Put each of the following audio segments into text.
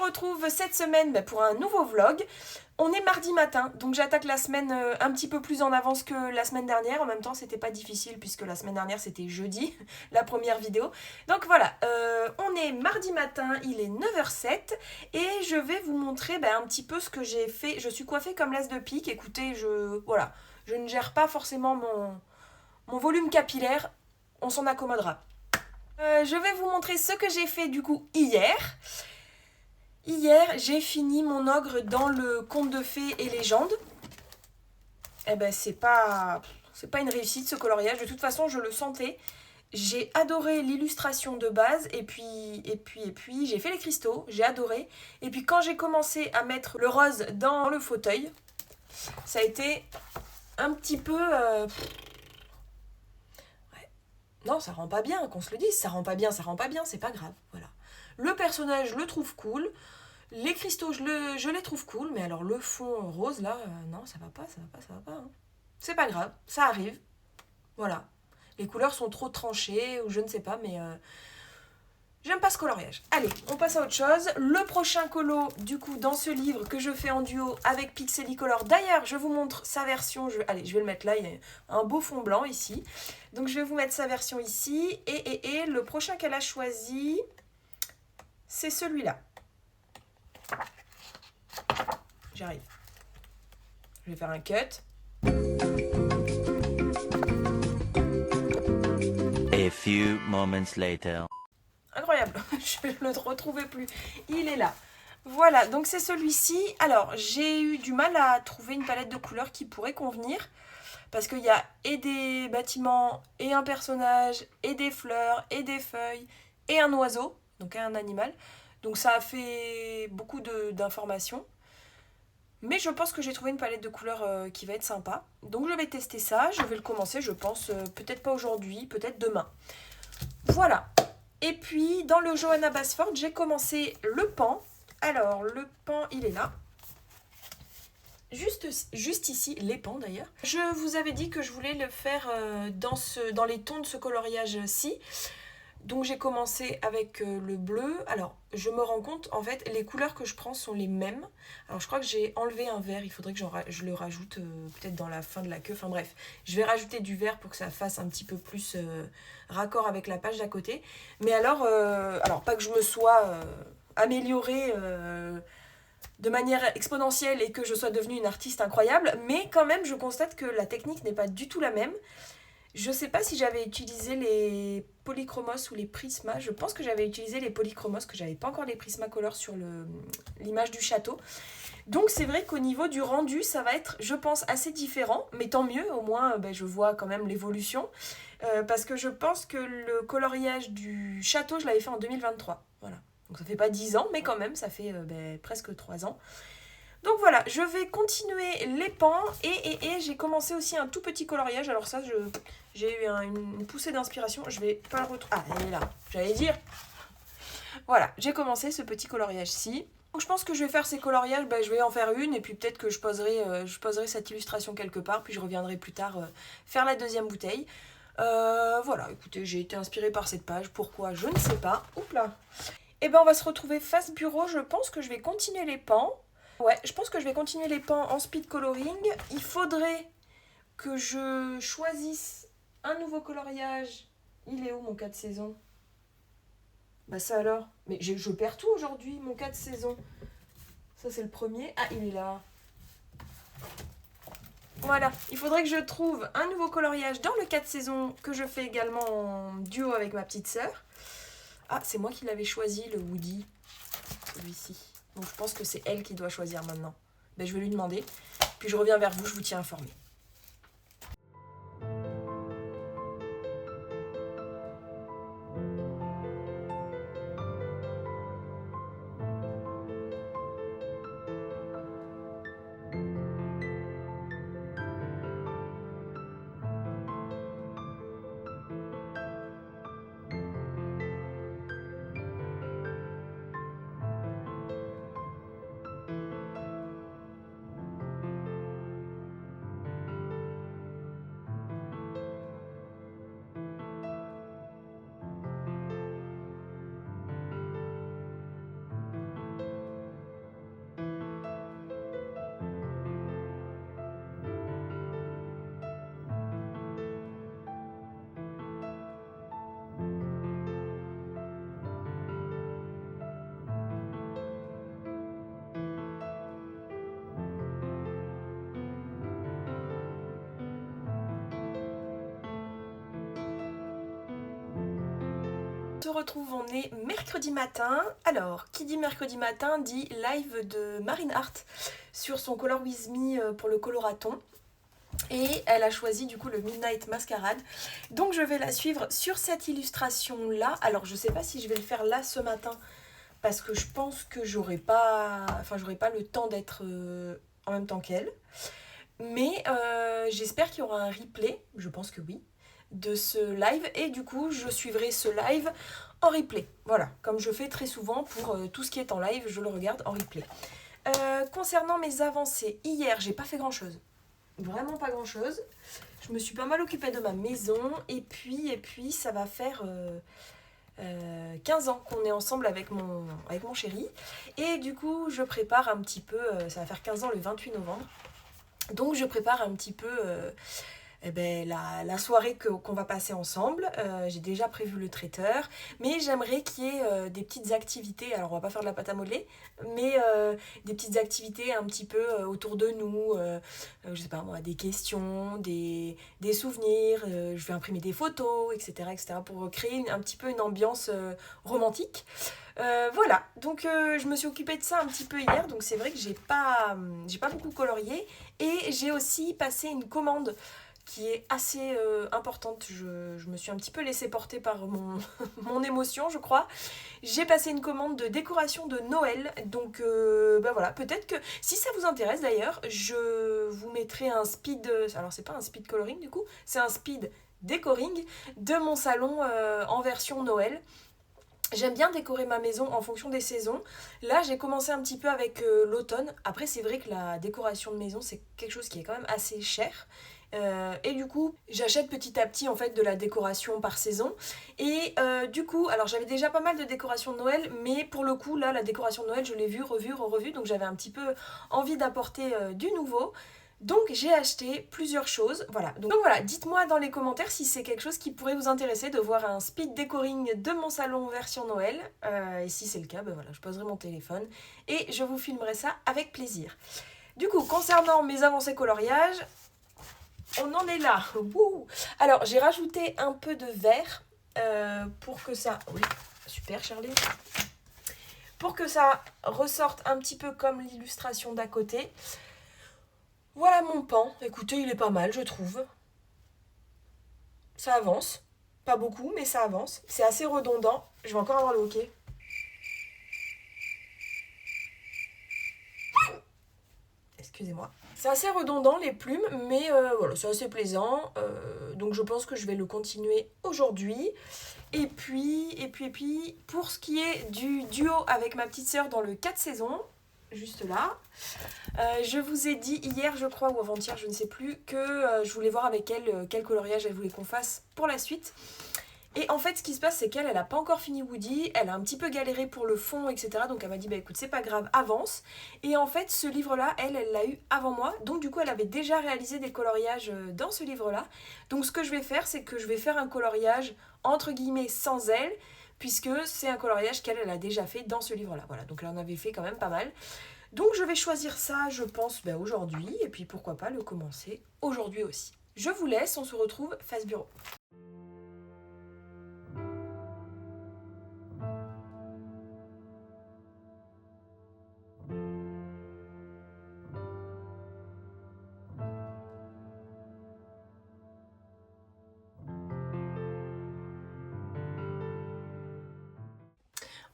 retrouve cette semaine pour un nouveau vlog. On est mardi matin, donc j'attaque la semaine un petit peu plus en avance que la semaine dernière. En même temps, c'était pas difficile puisque la semaine dernière c'était jeudi, la première vidéo. Donc voilà, on est mardi matin, il est 9h07 et je vais vous montrer un petit peu ce que j'ai fait. Je suis coiffée comme l'as de pique. Écoutez, je ne gère pas forcément mon volume capillaire, on s'en accommodera. Je vais vous montrer ce que j'ai fait du coup hier. Hier, j'ai fini mon ogre dans le conte de fées et légendes. Eh ben, c'est pas une réussite ce coloriage. De toute façon, je le sentais. J'ai adoré l'illustration de base et puis j'ai fait les cristaux, j'ai adoré. Et puis quand j'ai commencé à mettre le rose dans le fauteuil, ça a été un petit peu... ouais. Non, ça rend pas bien, qu'on se le dise, ça rend pas bien, c'est pas grave, voilà. Le personnage, je le trouve cool. Les cristaux, je les trouve cool, mais alors le fond rose, là, non, ça va pas. Hein. C'est pas grave, ça arrive. Voilà. Les couleurs sont trop tranchées, ou je ne sais pas, mais j'aime pas ce coloriage. Allez, on passe à autre chose. Le prochain colo, du coup, dans ce livre que je fais en duo avec Pixelicolor. D'ailleurs, je vous montre sa version. Allez, je vais le mettre là, il y a un beau fond blanc ici. Donc, je vais vous mettre sa version ici. Et le prochain qu'elle a choisi, c'est celui-là. J'arrive. Je vais faire un cut. A few moments later. Incroyable, je ne le retrouvais plus. Il est là. Voilà, donc c'est celui-ci. Alors, j'ai eu du mal à trouver une palette de couleurs qui pourrait convenir. Parce qu'il y a et des bâtiments, et un personnage, et des fleurs, et des feuilles, et un oiseau, donc un animal. Donc ça a fait beaucoup d'informations. Mais je pense que j'ai trouvé une palette de couleurs qui va être sympa. Donc je vais tester ça, je vais le commencer, je pense, peut-être pas aujourd'hui, peut-être demain. Voilà. Et puis, dans le Johanna Basford, j'ai commencé le pan. Alors, le pan, il est là. Juste ici, les pans d'ailleurs. Je vous avais dit que je voulais le faire dans les tons de ce coloriage-ci. Donc j'ai commencé avec le bleu. Alors je me rends compte, en fait, les couleurs que je prends sont les mêmes. Alors je crois que j'ai enlevé un vert, il faudrait que je le rajoute peut-être dans la fin de la queue. Enfin bref, je vais rajouter du vert pour que ça fasse un petit peu plus raccord avec la page d'à côté. Mais alors pas que je me sois améliorée de manière exponentielle et que je sois devenue une artiste incroyable, mais quand même je constate que la technique n'est pas du tout la même. Je sais pas si j'avais utilisé les polychromos ou les prismas. Je pense que j'avais utilisé les polychromos, que j'avais pas encore les prismacolors sur l'image du château. Donc c'est vrai qu'au niveau du rendu, ça va être, je pense, assez différent. Mais tant mieux, au moins je vois quand même l'évolution. Parce que je pense que le coloriage du château, je l'avais fait en 2023. Voilà. Donc ça fait pas 10 ans, mais quand même, ça fait presque 3 ans. Donc voilà, je vais continuer les pans et j'ai commencé aussi un tout petit coloriage. Alors ça, j'ai eu une poussée d'inspiration. Je vais pas le retrouver. Ah, elle est là, j'allais dire. Voilà, j'ai commencé ce petit coloriage-ci. Donc je pense que je vais faire ces coloriages, je vais en faire une et puis peut-être que je poserai cette illustration quelque part. Puis je reviendrai plus tard faire la deuxième bouteille. Voilà, écoutez, j'ai été inspirée par cette page. Pourquoi, je ne sais pas. Oups là. Et on va se retrouver face bureau. Je pense que je vais continuer les pans. Ouais, je pense que je vais continuer les pans en speed coloring. Il faudrait que je choisisse un nouveau coloriage. Il est où mon 4 saisons? Bah ça alors. Mais je perds tout aujourd'hui, mon 4 saisons. Ça c'est le premier. Ah, il est là. Voilà, il faudrait que je trouve un nouveau coloriage dans le 4 saisons que je fais également en duo avec ma petite sœur. Ah, c'est moi qui l'avais choisi, le Woody. Celui-ci. Donc je pense que c'est elle qui doit choisir maintenant. Je vais lui demander. Puis je reviens vers vous, je vous tiens informé. retrouve, on est mercredi matin. Alors, qui dit mercredi matin dit live de Marine Hart sur son Color With Me pour le coloraton. Et elle a choisi du coup le Midnight Masquerade. Donc je vais la suivre sur cette illustration là. Alors je sais pas si je vais le faire là ce matin parce que je pense que j'aurai pas le temps d'être en même temps qu'elle. Mais j'espère qu'il y aura un replay, je pense que oui, de ce live. Et du coup je suivrai ce live en replay. Voilà, comme je fais très souvent pour tout ce qui est en live, je le regarde en replay. Concernant mes avancées, hier j'ai pas fait grand chose. Vraiment pas grand chose. Je me suis pas mal occupée de ma maison et puis ça va faire 15 ans qu'on est ensemble avec mon chéri et du coup je prépare un petit peu, ça va faire 15 ans le 28 novembre, donc je prépare un petit peu la soirée qu'on va passer ensemble. J'ai déjà prévu le traiteur, mais j'aimerais qu'il y ait des petites activités. Alors on va pas faire de la pâte à modeler, mais des petites activités un petit peu autour de nous. Je sais pas moi, des questions, des souvenirs. Je vais imprimer des photos, etc. pour créer un petit peu une ambiance romantique. Voilà, donc je me suis occupée de ça un petit peu hier, donc c'est vrai que j'ai pas beaucoup colorié. Et j'ai aussi passé une commande qui est assez importante. Je me suis un petit peu laissée porter par mon émotion, je crois. J'ai passé une commande de décoration de Noël. Donc voilà, peut-être que si ça vous intéresse d'ailleurs, je vous mettrai un speed... Alors c'est pas un speed coloring du coup, c'est un speed decoring de mon salon en version Noël. J'aime bien décorer ma maison en fonction des saisons. Là, j'ai commencé un petit peu avec l'automne. Après, c'est vrai que la décoration de maison, c'est quelque chose qui est quand même assez cher. Et du coup, j'achète petit à petit en fait de la décoration par saison. Et du coup, alors j'avais déjà pas mal de décoration de Noël, mais pour le coup, là, la décoration de Noël, je l'ai vue, revue. Donc j'avais un petit peu envie d'apporter du nouveau. Donc j'ai acheté plusieurs choses, voilà. Donc voilà, dites-moi dans les commentaires si c'est quelque chose qui pourrait vous intéresser de voir un speed decoring de mon salon version Noël. Et si c'est le cas, ben voilà, je poserai mon téléphone et je vous filmerai ça avec plaisir. Du coup, concernant mes avancées coloriage, on en est là. Wouh. Alors j'ai rajouté un peu de vert pour que ça... Oui, super Charlie. Pour que ça ressorte un petit peu comme l'illustration d'à côté. Voilà mon pan. Écoutez, il est pas mal, je trouve. Ça avance. Pas beaucoup, mais ça avance. C'est assez redondant. Je vais encore avoir le hoquet. Excusez-moi. C'est assez redondant les plumes, mais voilà, c'est assez plaisant. Donc je pense que je vais le continuer aujourd'hui. Et puis, pour ce qui est du duo avec ma petite sœur dans le 4 saisons, juste là, je vous ai dit hier, je crois, ou avant-hier, je ne sais plus, que je voulais voir avec elle quel coloriage elle voulait qu'on fasse pour la suite. Et en fait, ce qui se passe, c'est qu'elle n'a pas encore fini Woody, elle a un petit peu galéré pour le fond, etc. Donc elle m'a dit, bah écoute, c'est pas grave, avance. Et en fait, ce livre-là, elle l'a eu avant moi. Donc du coup, elle avait déjà réalisé des coloriages dans ce livre-là. Donc ce que je vais faire, c'est que je vais faire un coloriage, entre guillemets, sans elle, puisque c'est un coloriage qu'elle a déjà fait dans ce livre-là. Voilà, donc elle en avait fait quand même pas mal. Donc je vais choisir ça, je pense, aujourd'hui, et puis pourquoi pas le commencer aujourd'hui aussi. Je vous laisse, on se retrouve face bureau.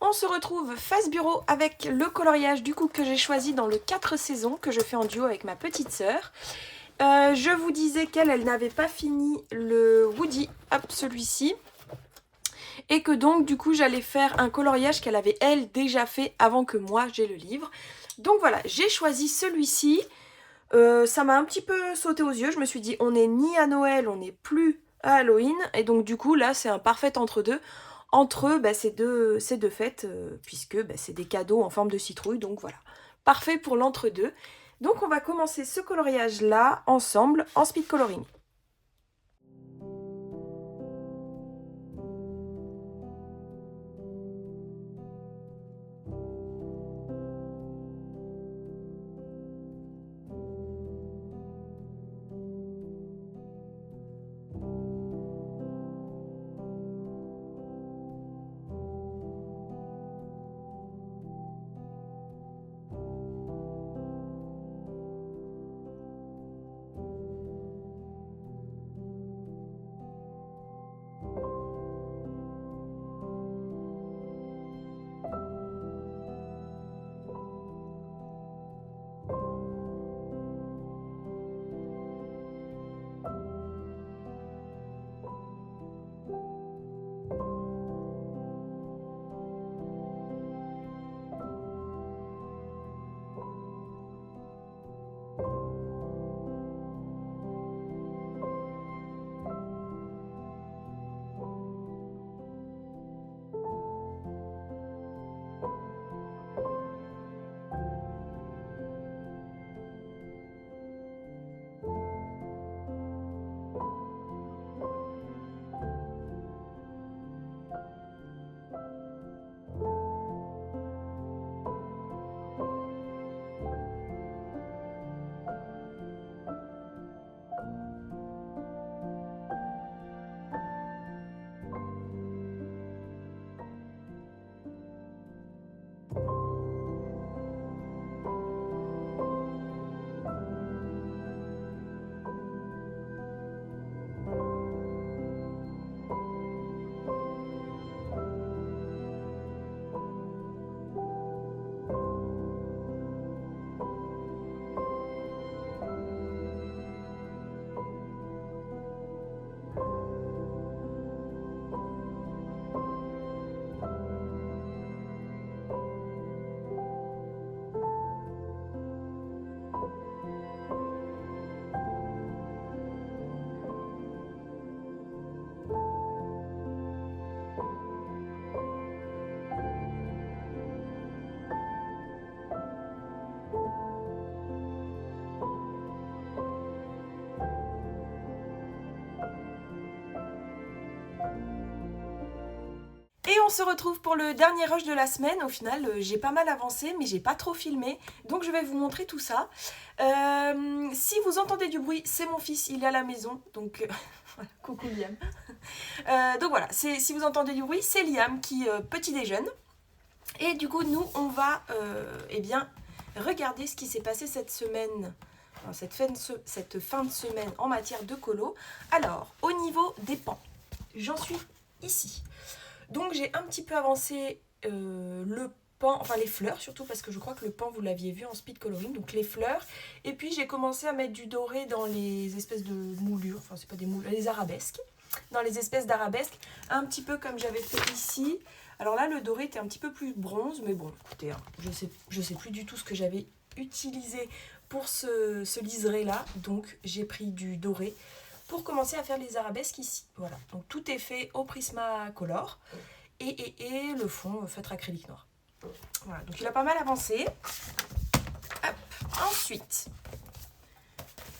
On se retrouve face bureau avec le coloriage du coup que j'ai choisi dans le 4 saisons que je fais en duo avec ma petite sœur. Je vous disais qu'elle n'avait pas fini le Woody, hop, celui-ci. Et que donc du coup j'allais faire un coloriage qu'elle avait elle déjà fait avant que moi j'ai le livre. Donc voilà, j'ai choisi celui-ci. Ça m'a un petit peu sauté aux yeux. Je me suis dit on n'est ni à Noël, on n'est plus à Halloween. Et donc du coup là c'est un parfait entre-deux. Entre ces deux fêtes, puisque c'est des cadeaux en forme de citrouille. Donc voilà, parfait pour l'entre-deux. Donc on va commencer ce coloriage là ensemble en speed coloring. Et on se retrouve pour le dernier rush de la semaine. Au final, j'ai pas mal avancé, mais j'ai pas trop filmé. Donc je vais vous montrer tout ça. Si vous entendez du bruit, c'est mon fils, il est à la maison. Donc voilà, coucou Liam. Donc voilà, si vous entendez du bruit, c'est Liam qui petit déjeune. Et du coup, nous, on va eh bien, regarder ce qui s'est passé cette semaine. Cette fin de semaine en matière de colo. Alors, au niveau des pans, j'en suis ici. Donc j'ai un petit peu avancé le pan, enfin les fleurs surtout parce que je crois que le pan vous l'aviez vu en speed coloring, donc les fleurs. Et puis j'ai commencé à mettre du doré dans les espèces de moulures, enfin c'est pas des moulures, les arabesques. Dans les espèces d'arabesques, un petit peu comme j'avais fait ici. Alors là le doré était un petit peu plus bronze, mais bon écoutez, hein, je sais plus du tout ce que j'avais utilisé pour ce liseré là. Donc j'ai pris du doré pour commencer à faire les arabesques ici. Voilà, donc tout est fait au Prismacolor et le fond feutre acrylique noir. Voilà, donc il a pas mal avancé. Hop. Ensuite,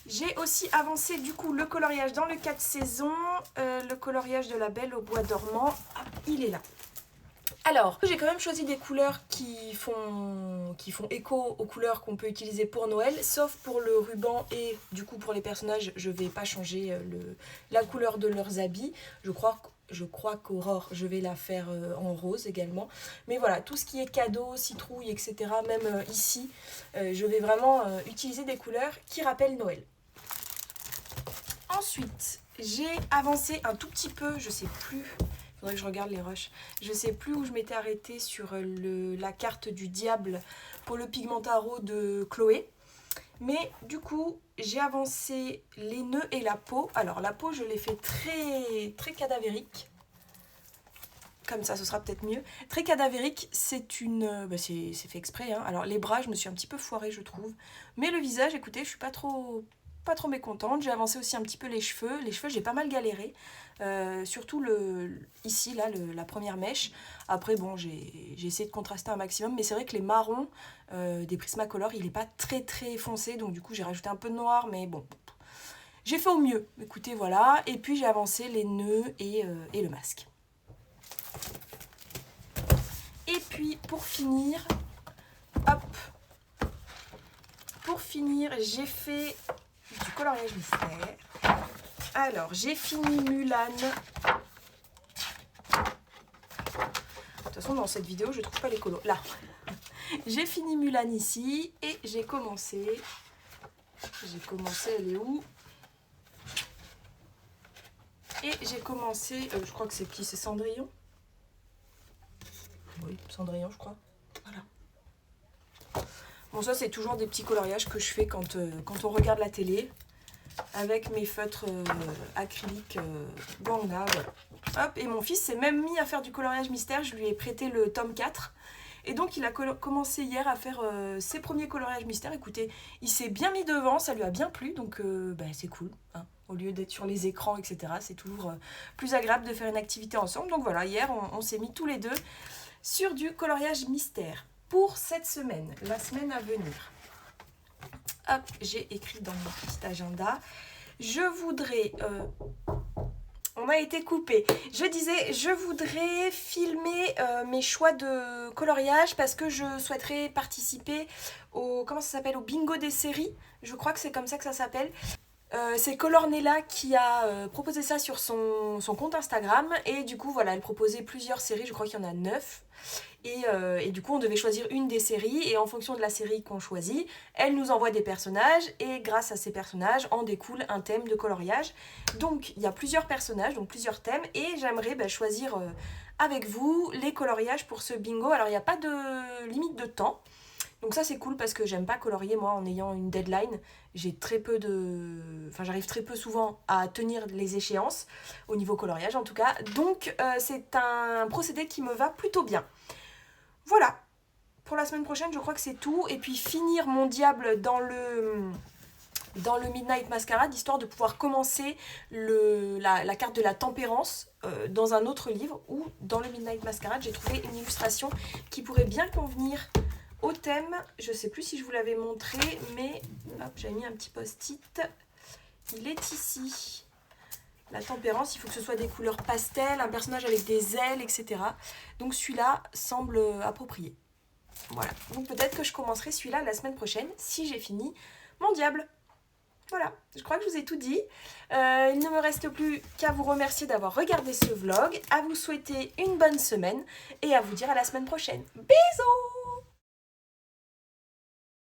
j'ai aussi avancé du coup le coloriage dans le 4 saisons, le coloriage de la Belle au bois dormant. Hop, il est là. Alors, j'ai quand même choisi des couleurs qui font écho aux couleurs qu'on peut utiliser pour Noël, sauf pour le ruban et du coup pour les personnages, je vais pas changer la couleur de leurs habits. Je crois qu'Aurore, je vais la faire en rose également. Mais voilà, tout ce qui est cadeau, citrouille, etc., même ici, je vais vraiment utiliser des couleurs qui rappellent Noël. Ensuite, j'ai avancé un tout petit peu, je sais plus... Faudrait que je regarde les rushs. Je sais plus où je m'étais arrêtée sur la carte du diable pour le Pigmentaro de Chloé. Mais du coup, j'ai avancé les nœuds et la peau. Alors la peau, je l'ai fait très cadavérique. Comme ça, ce sera peut-être mieux. Très cadavérique, c'est une... c'est fait exprès. Hein. Alors les bras, je me suis un petit peu foirée, je trouve. Mais le visage, écoutez, je suis pas trop mécontente. J'ai avancé aussi un petit peu les cheveux. Les cheveux, j'ai pas mal galéré. Surtout ici, là, la première mèche. Après, bon, j'ai essayé de contraster un maximum. Mais c'est vrai que les marrons des Prismacolor, il est pas très foncé. Donc du coup, j'ai rajouté un peu de noir. Mais bon, j'ai fait au mieux. Écoutez, voilà. Et puis, j'ai avancé les nœuds et le masque. Et puis, pour finir... Hop. Pour finir, j'ai fait... du coloriage mystère. Alors, j'ai fini Mulan. De toute façon, dans cette vidéo, je trouve pas les colos. Là. J'ai fini Mulan ici et j'ai commencé... elle est où? Et j'ai commencé... je crois que c'est qui? C'est Cendrillon? Oui, Cendrillon, je crois. Voilà. Bon, ça, c'est toujours des petits coloriages que je fais quand on regarde la télé. Avec mes feutres acryliques Bangna, voilà. Hop, et mon fils s'est même mis à faire du coloriage mystère. Je lui ai prêté le tome 4. Et donc, il a commencé hier à faire ses premiers coloriages mystère. Écoutez, il s'est bien mis devant, ça lui a bien plu. Donc, c'est cool. Hein. Au lieu d'être sur les écrans, etc., c'est toujours plus agréable de faire une activité ensemble. Donc voilà, hier, on s'est mis tous les deux sur du coloriage mystère. Pour cette semaine, la semaine à venir... Hop, j'ai écrit dans mon petit agenda. Je voudrais... on a été coupé. Je disais, je voudrais filmer mes choix de coloriage parce que je souhaiterais participer au... Comment ça s'appelle? Au bingo des séries. Je crois que c'est comme ça que ça s'appelle. C'est Colornella qui a proposé ça sur son compte Instagram. Et du coup, voilà, elle proposait plusieurs séries. Je crois qu'il y en a 9. Et du coup, on devait choisir une des séries. Et en fonction de la série qu'on choisit, elle nous envoie des personnages. Et grâce à ces personnages, en découle un thème de coloriage. Donc, il y a plusieurs personnages, donc plusieurs thèmes. Et j'aimerais choisir avec vous les coloriages pour ce bingo. Alors, il n'y a pas de limite de temps. Donc ça c'est cool parce que j'aime pas colorier moi en ayant une deadline. J'ai très peu j'arrive très peu souvent à tenir les échéances au niveau coloriage en tout cas. Donc c'est un procédé qui me va plutôt bien. Voilà. Pour la semaine prochaine je crois que c'est tout. Et puis finir mon diable dans le Midnight Masquerade, histoire de pouvoir commencer la carte de la tempérance dans un autre livre, ou dans le Midnight Masquerade j'ai trouvé une illustration qui pourrait bien convenir au thème. Je ne sais plus si je vous l'avais montré, mais hop, j'avais mis un petit post-it. Il est ici. La tempérance, il faut que ce soit des couleurs pastel, un personnage avec des ailes, etc. Donc celui-là semble approprié. Voilà, donc peut-être que je commencerai celui-là la semaine prochaine, si j'ai fini mon diable. Voilà, je crois que je vous ai tout dit. Il ne me reste plus qu'à vous remercier d'avoir regardé ce vlog, à vous souhaiter une bonne semaine et à vous dire à la semaine prochaine. Bisous!